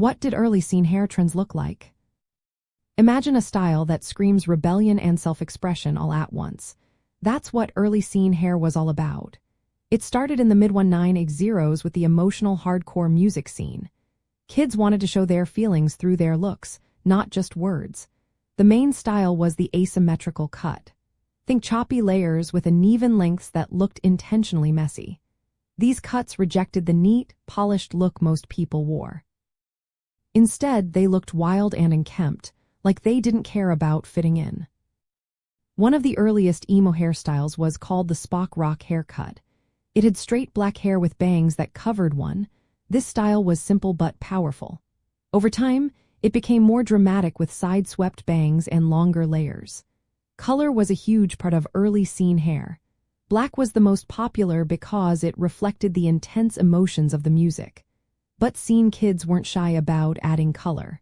What did early scene hair trends look like? Imagine a style that screams rebellion and self-expression all at once. That's what early scene hair was all about. It started in the mid-1980s with the emotional hardcore music scene. Kids wanted to show their feelings through their looks, not just words. The main style was the asymmetrical cut. Think choppy layers with uneven lengths that looked intentionally messy. These cuts rejected the neat, polished look most people wore. Instead, they looked wild and unkempt, like they didn't care about fitting in. One of the earliest emo hairstyles was called the Spock rock haircut. It had straight black hair with bangs that covered one. This style was simple but powerful. Over time, it became more dramatic with side-swept bangs and longer layers. Color was a huge part of early scene hair. Black was the most popular because it reflected the intense emotions of the music. But scene kids weren't shy about adding color.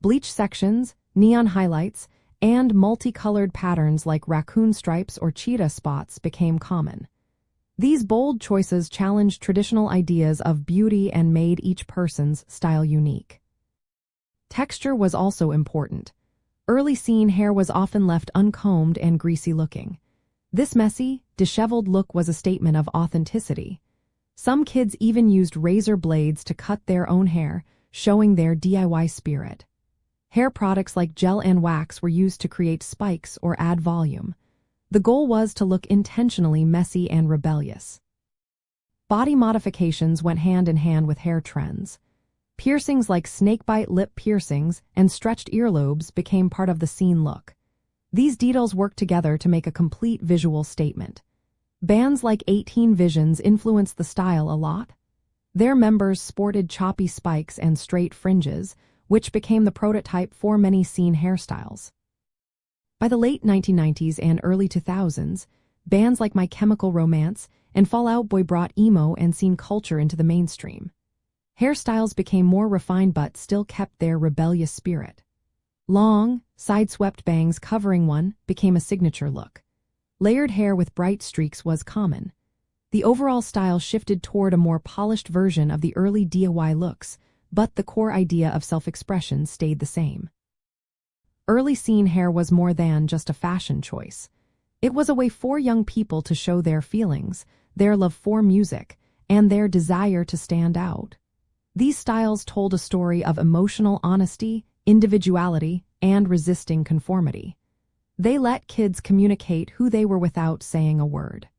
Bleach sections, neon highlights, and multicolored patterns like raccoon stripes or cheetah spots became common. These bold choices challenged traditional ideas of beauty and made each person's style unique. Texture was also important. Early scene hair was often left uncombed and greasy looking. This messy, disheveled look was a statement of authenticity. Some kids even used razor blades to cut their own hair, showing their DIY spirit. Hair products like gel and wax were used to create spikes or add volume. The goal was to look intentionally messy and rebellious. Body modifications went hand in hand with hair trends. Piercings like snakebite lip piercings and stretched earlobes became part of the scene look. These details worked together to make a complete visual statement. Bands like 18 Visions influenced the style a lot. Their members sported choppy spikes and straight fringes, which became the prototype for many scene hairstyles. By the late 1990s and early 2000s, bands like My Chemical Romance and Fall Out Boy brought emo and scene culture into the mainstream. Hairstyles became more refined but still kept their rebellious spirit. Long, side-swept bangs covering one became a signature look. Layered hair with bright streaks was common. The overall style shifted toward a more polished version of the early DIY looks, but the core idea of self-expression stayed the same. Early scene hair was more than just a fashion choice. It was a way for young people to show their feelings, their love for music, and their desire to stand out. These styles told a story of emotional honesty, individuality, and resisting conformity. They let kids communicate who they were without saying a word.